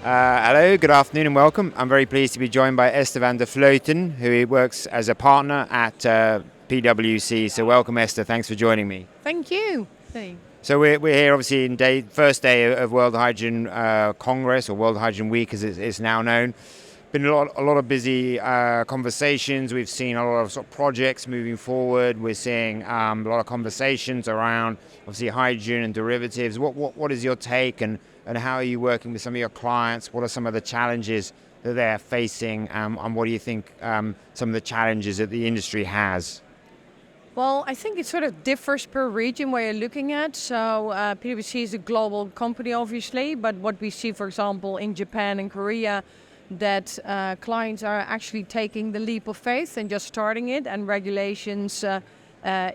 Hello, good afternoon and welcome. I'm very pleased to be joined by Esther van der Vleuten, who works as a partner at PwC. So welcome, Esther. Thanks for joining me. Thank you. Thanks. So we're here obviously in first day of World Hydrogen Congress, or World Hydrogen Week as it's now known. Been a lot of busy conversations. We've seen a lot of sort of projects moving forward. We're seeing a lot of conversations around obviously hydrogen and derivatives. What is your take, and how are you working with some of your clients? What are some of the challenges that they're facing, and what do you think some of the challenges that the industry has? Well, I think it sort of differs per region where you're looking at. So PwC is a global company, obviously, but what we see, for example, in Japan and Korea, that clients are actually taking the leap of faith and just starting it, and regulations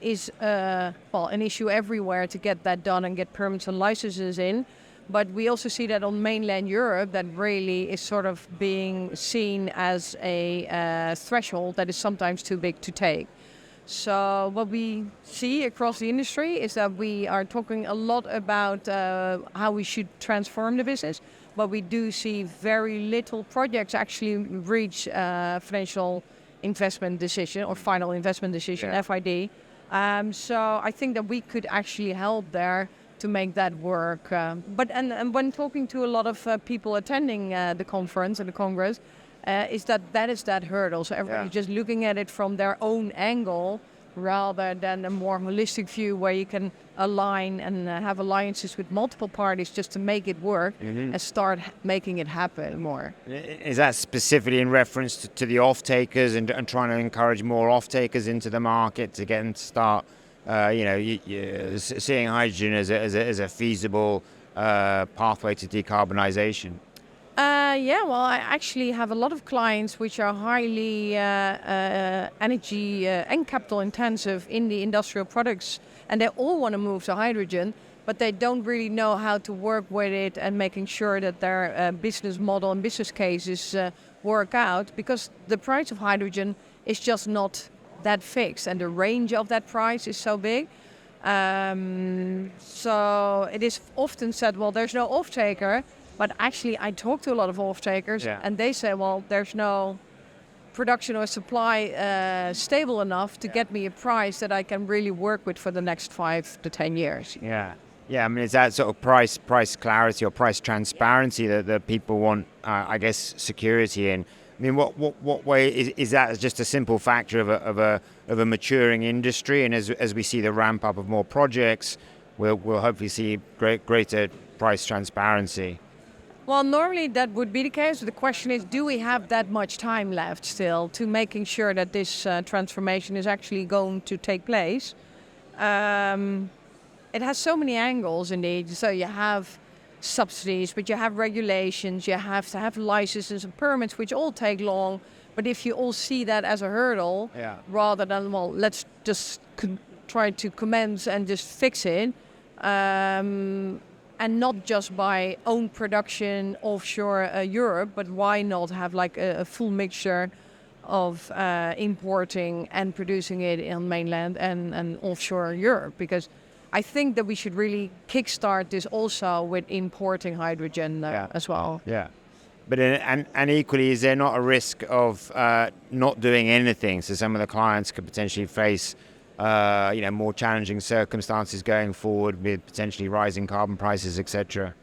is an issue everywhere to get that done and get permits and licenses in. But we also see that on mainland Europe, that really is sort of being seen as a threshold that is sometimes too big to take. So what we see across the industry is that we are talking a lot about how we should transform the business, but we do see very little projects actually reach financial investment decision or final investment decision, FID. So I think that we could actually help there to make that work. But when talking to a lot of people attending the conference and the Congress, is that hurdle. So everybody's just looking at it from their own angle rather than a more holistic view where you can align and have alliances with multiple parties just to make it work and start making it happen more. Is that specifically in reference to the off-takers and trying to encourage more off-takers into the market to get them to start seeing hydrogen as a feasible pathway to decarbonisation? I actually have a lot of clients which are highly energy and capital intensive in the industrial products, and they all want to move to hydrogen, but they don't really know how to work with it and making sure that their business model and business cases work out, because the price of hydrogen is just not that fixed, and the range of that price is so big. So it is often said, well, there's no off-taker. But actually, I talk to a lot of off-takers, and they say, well, there's no production or supply stable enough to get me a price that I can really work with for the next 5 to 10 years. Yeah. I mean, is that sort of price clarity or price transparency that people want, I guess, security in? I mean, what way is that just a simple factor of a maturing industry? And as we see the ramp up of more projects, we'll hopefully see greater price transparency. Well, normally that would be the case. The question is, do we have that much time left still to making sure that this transformation is actually going to take place? It has so many angles indeed. So you have subsidies, but you have regulations, you have to have licenses and permits, which all take long. But if you all see that as a hurdle, rather than, well, let's just try to commence and just fix it, and not just by own production offshore Europe, but why not have like a full mixture of importing and producing it in mainland and offshore Europe? Because I think that we should really kickstart this also with importing hydrogen as well. Yeah. But and equally, is there not a risk of not doing anything? So some of the clients could potentially face more challenging circumstances going forward with potentially rising carbon prices, etc.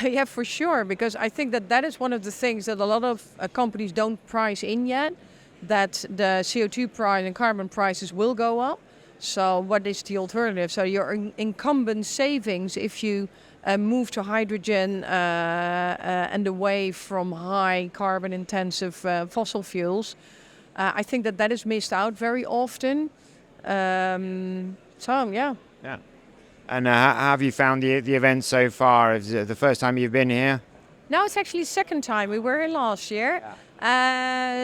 Yeah, for sure, because I think that is one of the things that a lot of companies don't price in yet, that the CO2 price and carbon prices will go up. So what is the alternative? So your incumbent savings, if you move to hydrogen and away from high carbon intensive fossil fuels, I think that is missed out very often. Yeah. And how have you found the event so far? Is it the first time you've been here? No, it's actually the second time. We were here last year.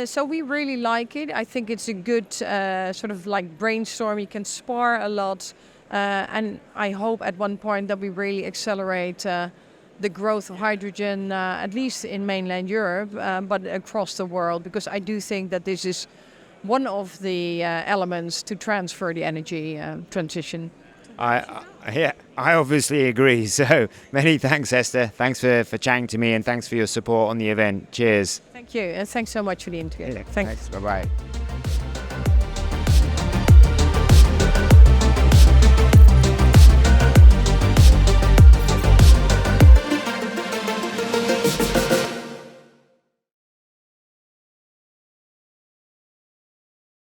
So we really like it. I think it's a good sort of like brainstorm. You can spar a lot. And I hope at one point that we really accelerate the growth of hydrogen, at least in mainland Europe, but across the world, because I do think that this is one of the elements to transfer the energy transition. I obviously agree. So many thanks, Esther. Thanks for chatting to me, and thanks for your support on the event. Cheers. Thank you, and thanks so much for the interview. Thanks. Bye bye.